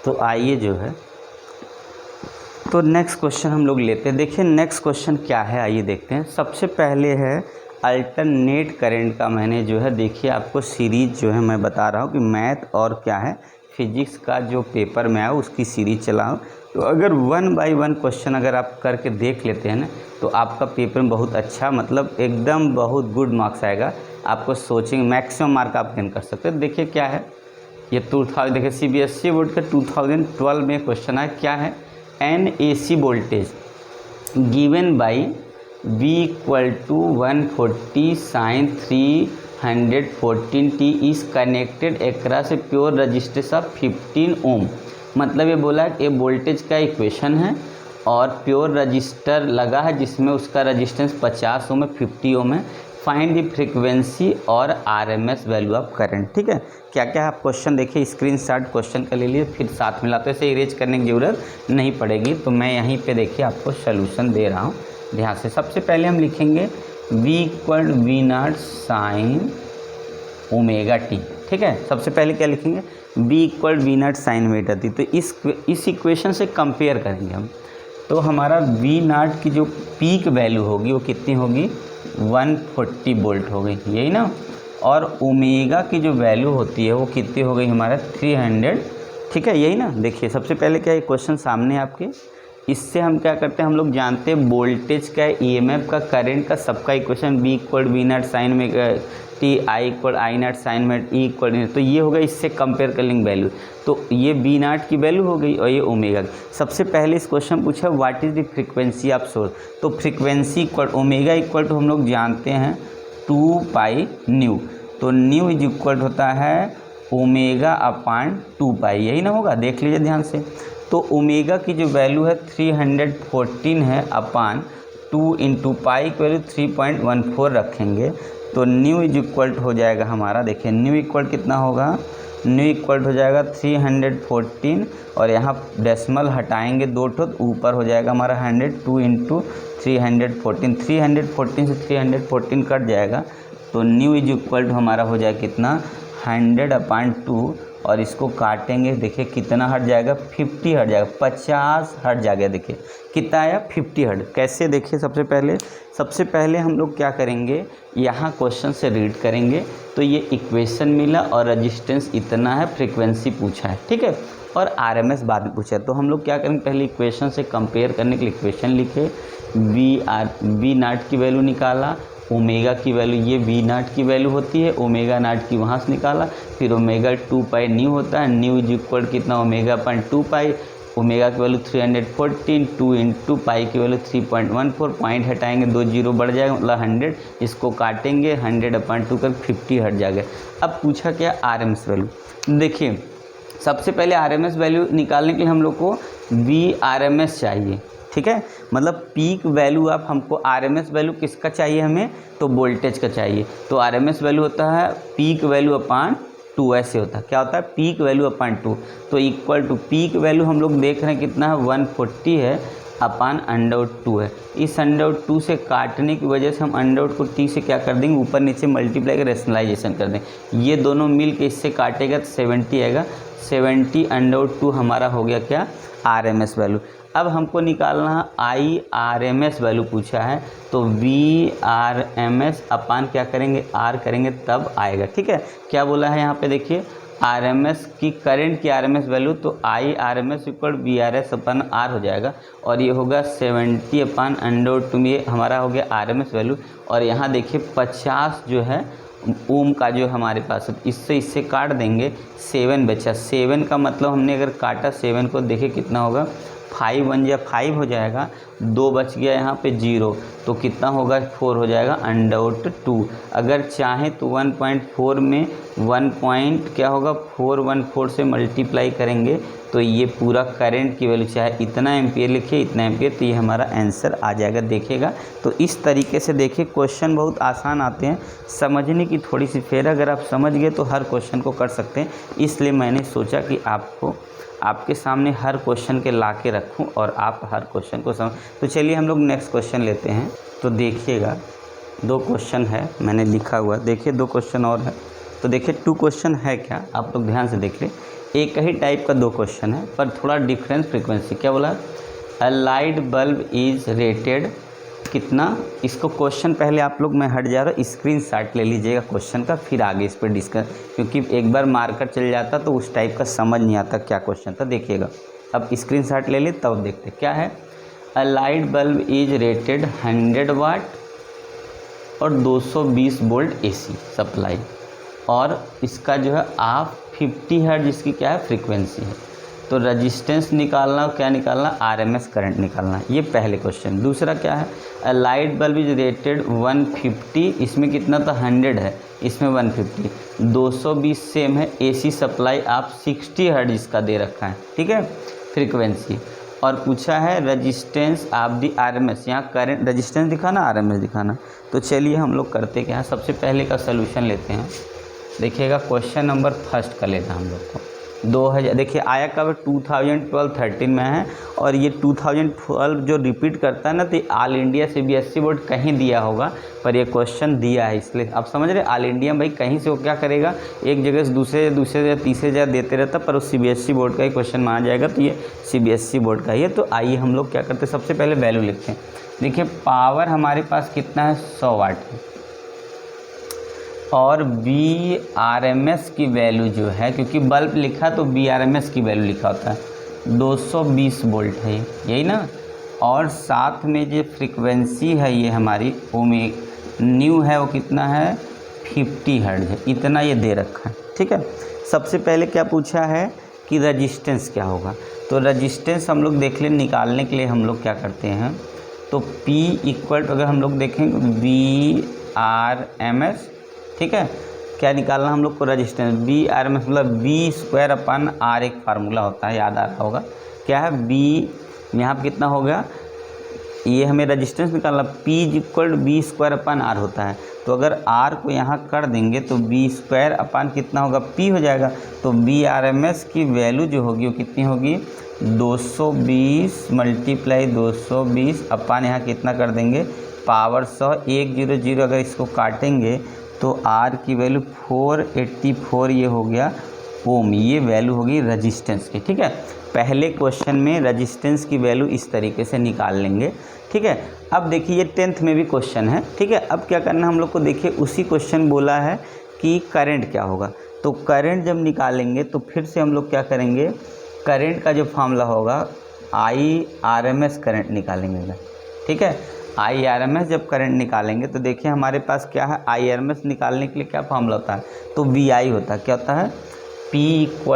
तो आइए जो है तो नेक्स्ट क्वेश्चन हम लोग लेते हैं। देखिए नेक्स्ट क्वेश्चन क्या है, आइए देखते हैं। सबसे पहले है अल्टरनेट करंट का। मैंने जो है देखिए आपको सीरीज जो है मैं बता रहा हूँ कि मैथ और क्या है फिजिक्स का जो पेपर में आया उसकी सीरीज चलाओ। तो अगर 1 बाय 1 क्वेश्चन अगर आप करके देख लेते हैं ना तो आपका पेपर में बहुत अच्छा मतलब एकदम बहुत गुड मार्क्स आएगा। आपको सोचिंग मैक्सिमम मार्क आप गेन कर सकते हैं। देखिए क्या है ये 2000 देखिए CBSE बोर्ड का 2012 में क्वेश्चन है। क्या है, an AC voltage given by V = 140 sin 314t is connected across a pure resistance of 15 ohm. मतलब ये बोला है ये वोल्टेज का इक्वेशन है और प्योर रजिस्टर लगा है जिसमें उसका रजिस्टेंस 50 ओम है, 50 ओम है। फाइंड द फ्रीक्वेंसी और RMS वैल्यू ऑफ करंट। ठीक है, क्या क्या है आप क्वेश्चन देखिए, स्क्रीनशॉट क्वेश्चन का ले लिए, फिर साथ में लाते से इरेज करने की ज़रूरत नहीं पड़ेगी। तो मैं यहीं पे देखिए आपको सोल्यूशन दे रहा हूँ ध्यान से। सबसे पहले हम लिखेंगे V = V0 sin ω t। ठीक है, सबसे पहले क्या लिखेंगे V = V0 sin ω t। तो इस इक्वेशन से कंपेयर करेंगे हम। तो हमारा V0 की जो पीक वैल्यू होगी वो कितनी होगी 140 वोल्ट हो गई, यही ना। और ओमेगा की जो वैल्यू होती है वो कितनी हो गई हमारा 300। ठीक है, यही ना। देखिए सबसे पहले क्या है क्वेश्चन सामने है आपके। इससे हम क्या करते हैं, हम लोग जानते हैं वोल्टेज का, EMF का, करंट का, सबका equation V = V0 sin ω t, I = I0 sin ω t, तो ये होगा। इससे कंपेयर कर लेंगे वैल्यू। तो ये V0 की वैल्यू हो गई और ये ओमेगा की। सबसे पहले इस क्वेश्चन पूछा what is the frequency of source. तो फ्रीक्वेंसी ओमेगा इक्वल टू हम लोग जानते हैं 2πν। तो न्यू इज इक्वल होता है ω/2π, यही ना होगा। देख लीजिए ध्यान से। तो ओमेगा की जो वैल्यू है 314 है अपान 2 × पाई की वैल्यू 3.14 रखेंगे। तो न्यू इज इक्वल हो जाएगा हमारा, देखिए न्यू इक्वल कितना होगा, न्यू इक्वल हो जाएगा 314 और यहाँ डेसिमल हटाएंगे 2 ठो, ऊपर हो जाएगा हमारा 100। 2 × 314, 314 से 314 कट जाएगा। तो न्यू इज इक्वल हमारा हो जाएगा कितना 100/2 और इसको काटेंगे, देखिए कितना हट जाएगा 50 हट जाएगा, 50 हट जाएगा। देखिए कितना आया 50 हट। कैसे देखिए, सबसे पहले हम लोग क्या करेंगे, यहाँ क्वेश्चन से रीड करेंगे। तो ये इक्वेशन मिला और रजिस्टेंस इतना है, फ्रीक्वेंसी पूछा है। ठीक है, और RMS बाद में पूछा है। तो हम लोग क्या करेंगे, पहले इक्वेशन से कंपेयर करने के लिए इक्वेशन लिखे, V0 की वैल्यू निकाला, ओमेगा की वैल्यू ये V0 की वैल्यू होती है, ω0 की वहाँ से निकाला, फिर ω/2π न्यू होता है। न्यू इज इक्वल कितना ω/2π, ओमेगा की वैल्यू 314, 2 × पाई की वैल्यू 3.14, पॉइंट हटाएंगे 2 जीरो बढ़ जाएगा मतलब 100। इसको काटेंगे 100/2 कर 50 हट जाएगा। अब पूछा क्या RMS वैल्यू। देखिए सबसे पहले RMS वैल्यू निकालने के लिए हम लोग को VRMS चाहिए। ठीक है, मतलब पीक वैल्यू आप हमको RMS वैल्यू किसका चाहिए हमें, तो वोल्टेज का चाहिए। तो RMS वैल्यू होता है पीक वैल्यू अपान 2, ऐसे होता है। क्या होता है, पीक वैल्यू अपान 2। तो इक्वल टू पीक वैल्यू हम लोग देख रहे हैं कितना है 140 है अपान √2 है। इस √2 से काटने की वजह से हम √ को t से क्या कर देंगे, ऊपर नीचे मल्टीप्लाई कर रेशनलाइजेशन कर देंगे। ये दोनों मिल के इससे काटेगा तो 70 आएगा। 70 √2 हमारा हो गया क्या RMS वैल्यू। अब हमको निकालना है IRMS वैल्यू पूछा है। तो VRMS अपान क्या करेंगे, R करेंगे तब आएगा। ठीक है, क्या बोला है यहाँ पे देखिए RMS की, करंट की RMS वैल्यू। तो IRMS = VRS/R हो जाएगा और ये होगा 70/√2 में हमारा हो गया RMS वैल्यू। और यहाँ देखिए 50 जो है ओम का जो हमारे पास है, इससे काट देंगे, 7 बचा। 7 का मतलब हमने अगर काटा 7 को, देखिए कितना होगा 5 1 या 5 हो जाएगा, 2 बच गया यहाँ पे 0, तो कितना होगा 4 हो जाएगा √2। अगर चाहें तो 1.4 में 1 क्या होगा 414 से मल्टीप्लाई करेंगे तो ये पूरा करंट की वैल्यू, चाहे इतना एम्पियर लिखिए इतना एम्पियर, तो ये हमारा आंसर आ जाएगा। देखिएगा तो इस तरीके से देखिए क्वेश्चन बहुत आसान आते हैं, समझने की थोड़ी सी फेर, अगर आप समझ गए तो हर क्वेश्चन को कर सकते हैं। इसलिए मैंने सोचा कि आपके सामने हर क्वेश्चन के ला के रखूँ और आप हर क्वेश्चन को समझ। तो चलिए हम लोग नेक्स्ट क्वेश्चन लेते हैं। तो देखिएगा 2 क्वेश्चन है मैंने लिखा हुआ, देखिए 2 क्वेश्चन और है। तो देखिए 2 क्वेश्चन है क्या, आप लोग ध्यान से देख लें। एक ही टाइप का 2 क्वेश्चन है पर थोड़ा डिफरेंस फ्रीक्वेंसी। क्या बोला? अ लाइट बल्ब इज़ रेटेड कितना। इसको क्वेश्चन पहले आप लोग, मैं हट जा रहा हूँ, स्क्रीनशॉट ले लीजिएगा क्वेश्चन का, फिर आगे इस पर डिस्कस, क्योंकि एक बार मार्कर चल जाता तो उस टाइप का समझ नहीं आता क्या क्वेश्चन था। देखिएगा, अब स्क्रीनशॉट ले ली तब देखते क्या है। अ लाइट बल्ब इज रेटेड 100 वाट और 220 वोल्ट AC सप्लाई, और इसका जो है आप 50 हर्ट्ज इसकी क्या है फ्रीक्वेंसी है। तो रजिस्टेंस निकालना और क्या निकालना, RMS करंट निकालना, ये पहले क्वेश्चन। दूसरा क्या है, अ लाइट बल्ब इज रेटेड 150, इसमें कितना था 100 है, इसमें 150, 220 सेम है, AC सप्लाई आप 60 हर्ट्ज इसका दे रखा है, ठीक है फ्रीक्वेंसी। और पूछा है रजिस्टेंस आप दी RMS, यहाँ करंट रजिस्टेंस दिखाना RMS दिखाना। तो चलिए हम लोग करते क्या है, सबसे पहले का सलूशन लेते हैं। देखिएगा क्वेश्चन नंबर फर्स्ट का लेना हम लोग को 2000, देखिए आया कब 2012-13 में है, और ये 2012 जो रिपीट करता है ना, तो ऑल इंडिया CBSE बोर्ड कहीं दिया होगा, पर ये क्वेश्चन दिया है, इसलिए आप समझ रहे। ऑल इंडिया भाई कहीं से वो क्या करेगा, एक जगह से दूसरे या तीसरे जगह देते रहता, पर वो CBSE बोर्ड का ही क्वेश्चन माना जाएगा, तो ये CBSE बोर्ड का ही है। तो आइए हम लोग क्या करते हैं, सबसे पहले वैल्यू लिखते हैं। देखिए पावर हमारे पास कितना है, 100 वाट है, और VRMS की वैल्यू जो है, क्योंकि बल्ब लिखा तो VRMS की वैल्यू लिखा होता है, 220 वोल्ट है, यही ना। और साथ में जो फ्रीक्वेंसी है ये हमारी न्यू है, वो कितना है 50 हर्ट्ज है, इतना ये दे रखा है, ठीक है। सबसे पहले क्या पूछा है कि रजिस्टेंस क्या होगा, तो रजिस्टेंस हम लोग देख लें, निकालने के लिए हम लोग क्या करते हैं, तो P इक्वल टू, अगर हम लोग देखें VRMS, ठीक है, क्या निकालना हम लोग को रजिस्टेंस, VRMS मतलब V²/R एक फार्मूला होता है, याद आ रहा होगा, क्या है V, यहाँ पर कितना हो गया, ये हमें रजिस्टेंस निकालना, P इक्वल V²/R होता है। तो अगर R को यहाँ कर देंगे तो V² कितना होगा, P हो जाएगा। तो VRMS की वैल्यू जो होगी वो कितनी होगी, 220 × 220 अपन यहाँ कितना कर देंगे, पावर 100, 100 अगर इसको काटेंगे तो R की वैल्यू 484 ये हो गया ओम, ये वैल्यू होगी रजिस्टेंस की, ठीक है। पहले क्वेश्चन में रजिस्टेंस की वैल्यू इस तरीके से निकाल लेंगे, ठीक है। अब देखिए ये 10th में भी क्वेश्चन है, ठीक है। अब क्या करना हम लोग को, देखिए उसी क्वेश्चन बोला है कि करंट क्या होगा, तो करंट जब निकालेंगे तो फिर से हम लोग क्या करेंगे, करंट का जो फार्मूला होगा IRMS करंट निकालेंगे, ठीक है। IRMS जब करंट निकालेंगे तो देखिए हमारे पास क्या है, IRMS निकालने के लिए क्या फार्मूला होता है, तो VI होता है, क्या होता है P =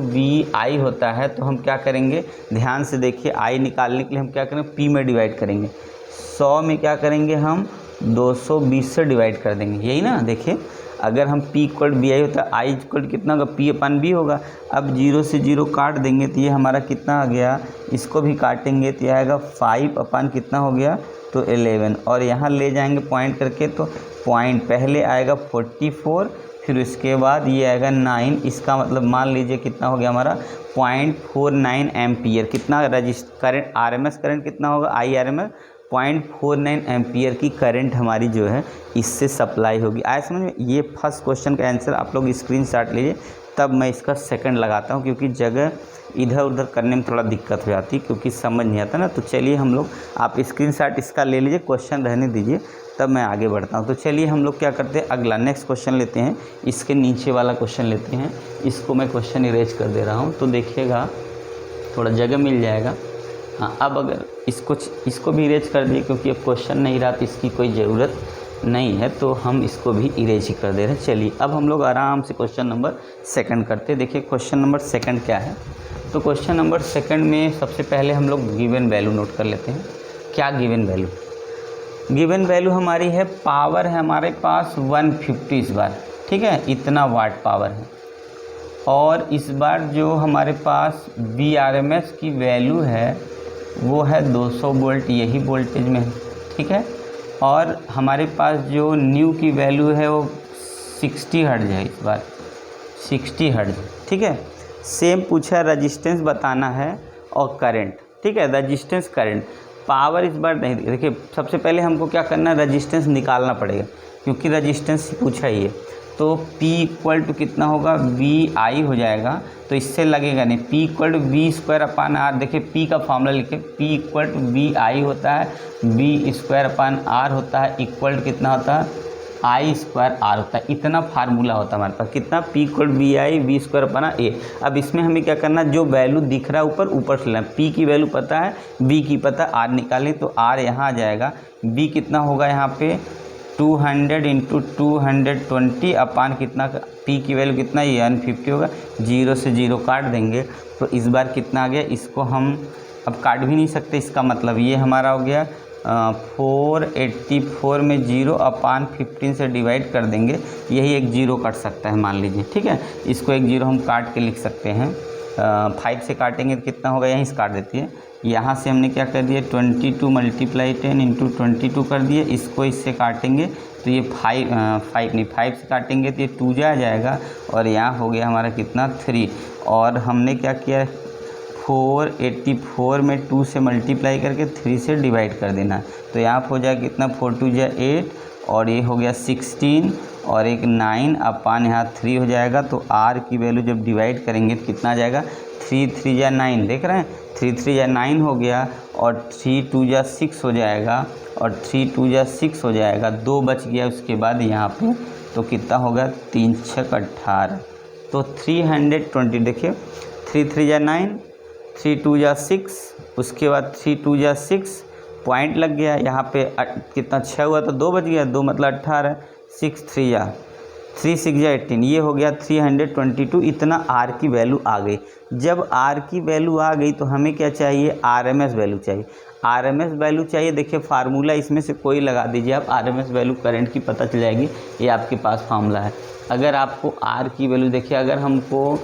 VI होता है। तो हम क्या करेंगे, ध्यान से देखिए, I निकालने के लिए हम क्या करेंगे, P में डिवाइड करेंगे, 100 में क्या करेंगे हम 220 से डिवाइड कर देंगे, यही ना। देखिए अगर हम P = VI होता है, I = कितना होगा, P/B होगा। अब 0 से 0 काट देंगे तो ये हमारा कितना आ गया, इसको भी काटेंगे तो यह आएगा 5/ कितना हो गया, तो 11, और यहाँ ले जाएंगे पॉइंट करके, तो पॉइंट पहले आएगा 44, फिर उसके बाद ये आएगा 9, इसका मतलब मान लीजिए कितना हो गया हमारा 0.49 एम्पियर। कितना करंट, RMS करंट कितना होगा, IRMS 0.49 एम्पियर की करंट हमारी जो है इससे सप्लाई होगी। आया समझ में। ये फर्स्ट क्वेश्चन का आंसर आप लोग स्क्रीनशॉट लीजिए, तब मैं इसका सेकंड लगाता हूँ, क्योंकि जगह इधर उधर करने में थोड़ा दिक्कत हो जाती है, क्योंकि समझ नहीं आता ना। तो चलिए हम लोग, आप स्क्रीनशॉट इसका ले लीजिए, क्वेश्चन रहने दीजिए, तब मैं आगे बढ़ता हूँ। तो चलिए हम लोग क्या करते हैं, अगला नेक्स्ट क्वेश्चन लेते हैं, इसके नीचे वाला क्वेश्चन लेते हैं। इसको मैं क्वेश्चन इरेज कर दे रहा हूँ, तो देखिएगा थोड़ा जगह मिल जाएगा। हाँ, अब अगर इसको भी इरेज कर दिए, क्योंकि अब क्वेश्चन नहीं रहा तो इसकी कोई ज़रूरत नहीं है, तो हम इसको भी इरेज ही कर दे रहे हैं। चलिए अब हम लोग आराम से क्वेश्चन नंबर सेकंड करते हैं। देखिए क्वेश्चन नंबर सेकंड क्या है, तो क्वेश्चन नंबर सेकंड में सबसे पहले हम लोग गिवन वैल्यू नोट कर लेते हैं। क्या गिवन वैल्यू, गिवन वैल्यू हमारी है, पावर है हमारे पास 150 इस बार, ठीक है, इतना वाट पावर है, और इस बार जो हमारे पास VRMS की वैल्यू है वो है 200 वोल्ट, यही वोल्टेज में है, ठीक है। और हमारे पास जो न्यू की वैल्यू है वो 60 हर्ट्ज है, इस बार 60 हर्ट्ज, ठीक है। सेम पूछा रजिस्टेंस बताना है और करंट, ठीक है, रजिस्टेंस करंट, पावर इस बार नहीं। देखिए सबसे पहले हमको क्या करना है, रजिस्टेंस निकालना पड़ेगा, क्योंकि रजिस्टेंस पूछा ही है। तो P इक्वल टू कितना होगा, VI हो जाएगा। तो इससे लगेगा नहीं, P इक्वल टू V²/R। देखिए P का फॉर्मूला लिखे, P इक्वल टू VI होता है, V²/R होता है, इक्वल टू कितना होता है, I²R होता है। इतना फार्मूला होता है हमारे पास, कितना, P equal to VI V²/A। अब इसमें हमें क्या करना, जो वैल्यू दिख रहा है ऊपर से लेना। P की वैल्यू पता है, V की पता है, R निकालें तो R यहाँ आ जाएगा। V कितना होगा यहाँ पे 200 इंटू 220 अपान कितना, P की वैल्यू कितना, ये 150 होगा। 0 से 0 काट देंगे तो इस बार कितना आ गया, इसको हम अब काट भी नहीं सकते, इसका मतलब ये हमारा हो गया 484 में 0 अपान 15 से डिवाइड कर देंगे, यही एक 0 कट सकता है मान लीजिए, ठीक है। इसको एक 0 हम काट के लिख सकते हैं। 5 से काटेंगे तो कितना होगा, यहीं से काट देती है। यहाँ से हमने क्या कर दिया, 22 × 10 इंटू 22 कर दिए। इसको इससे काटेंगे तो ये 5 से काटेंगे तो ये 2 जा जाएगा, और यहाँ हो गया हमारा कितना 3। और हमने क्या किया, 484 में 2 से मल्टीप्लाई करके 3 से डिवाइड कर देना। तो यहाँ हो जाएगा कितना, 4 2 जा 8, और ये हो गया 16, और एक 9 अपान यहाँ 3 हो जाएगा। तो R की वैल्यू जब डिवाइड करेंगे तो कितना आ जाएगा, 3 3 जा 9, देख रहे हैं, 3 3 जा 9 हो गया, और 3 2 जा 6 हो जाएगा, और 3 2 जा 6 हो जाएगा। 2 बच गया उसके बाद यहाँ पे, तो कितना होगा, 3 6 18। तो 320, देखिए 3 3 जा 9, 3 2 जा 6, उसके बाद 3 2 जा 6, पॉइंट लग गया यहाँ पे, कितना 6 हुआ तो 2 बच गया, 2 मतलब 18, 6 3 जा 3 6 जा 18, ये हो गया 322। इतना R की वैल्यू आ गई। जब R की वैल्यू आ गई तो हमें क्या चाहिए, RMS वैल्यू चाहिए। RMS वैल्यू चाहिए, देखिए फार्मूला इसमें से कोई लगा दीजिए आप, RMS वैल्यू करंट की पता चल जाएगी, ये आपके पास फार्मूला है। अगर आपको R की वैल्यू, देखिए अगर हमको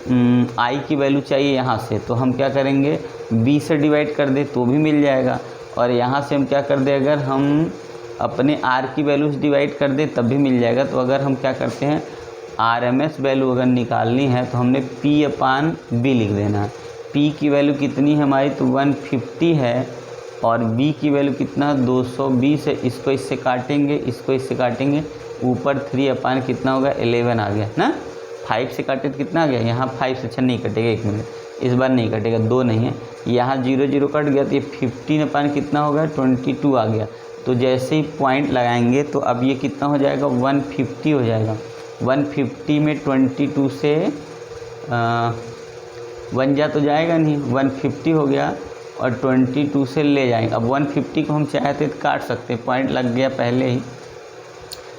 I की वैल्यू चाहिए यहाँ से, तो हम क्या करेंगे, B से डिवाइड कर दे तो भी मिल जाएगा, और यहाँ से हम क्या कर दे, अगर हम अपने R की वैल्यू से डिवाइड कर दे तब भी मिल जाएगा। तो अगर हम क्या करते हैं, RMS वैल्यू अगर निकालनी है तो हमने P/B लिख देना है। P की वैल्यू कितनी है हमारी, तो 150 है, और B की वैल्यू कितना, 220 है। इसको इससे काटेंगे, इसको इससे काटेंगे, ऊपर 3 अपान कितना होगा, 11 आ गया ना। 5 से काटे तो कितना आ गया, यहाँ 5 से, अच्छा नहीं कटेगा, 1 मिनट, इस बार नहीं कटेगा, 2 नहीं है, यहाँ 0 0 कट गया, तो ये 15 अपान कितना होगा, 22 आ गया। तो जैसे ही पॉइंट लगाएंगे तो अब ये कितना हो जाएगा, 150 हो जाएगा। 150 में 22 से 1 जा तो जाएगा नहीं, 150 हो गया, और 22 से ले जाएंगे। अब 150 को हम चाहते तो काट सकते, पॉइंट लग गया पहले ही,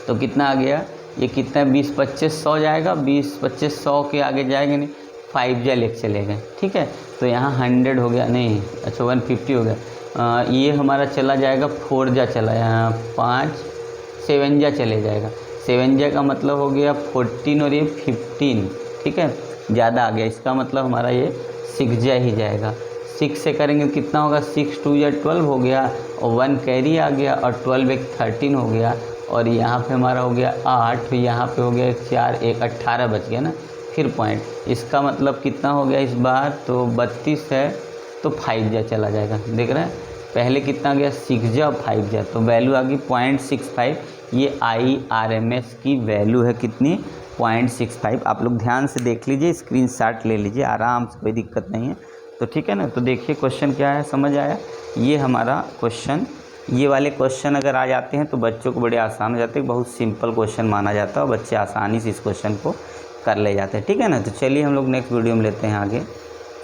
तो कितना आ गया, ये कितना, 20 25 100 जाएगा, 20 25 100 के आगे जाएगा नहीं, 5 जा लेके चले गए, ठीक है। तो यहाँ 100 हो गया, नहीं अच्छा 150 हो गया। ये हमारा चला जाएगा 4 जा चला, यहाँ 5 7 जा चले जाएगा। 7 जा का मतलब हो गया 14, और ये 15, ठीक है, ज़्यादा आ गया, इसका मतलब हमारा ये 6 जा ही जाएगा। 6 से करेंगे कितना होगा, 6 2 जा 12 हो गया, और 1 कैरी आ गया, और 12 एक 13 हो गया, और यहाँ पे हमारा हो गया 8, यहाँ पे हो गया 4 1 18 बच गया ना। फिर पॉइंट, इसका मतलब कितना हो गया इस बार, तो 32 है, तो 5 जा चला जाएगा, देख रहे हैं, पहले कितना गया, 6 जा और 5 जा, तो वैल्यू आ गई 0.65। ये IRMS की वैल्यू है कितनी, 0.65। आप लोग ध्यान से देख लीजिए, स्क्रीनशॉट ले लीजिए आराम से, कोई दिक्कत नहीं है, तो ठीक है ना। तो देखिए क्वेश्चन क्या है, समझ आया, ये हमारा क्वेश्चन, ये वाले क्वेश्चन अगर आ जाते हैं तो बच्चों को बड़े आसान हो जाते हैं, बहुत सिंपल क्वेश्चन माना जाता है, और बच्चे आसानी से इस क्वेश्चन को कर ले जाते हैं, ठीक है ना। तो चलिए हम लोग नेक्स्ट वीडियो में लेते हैं आगे।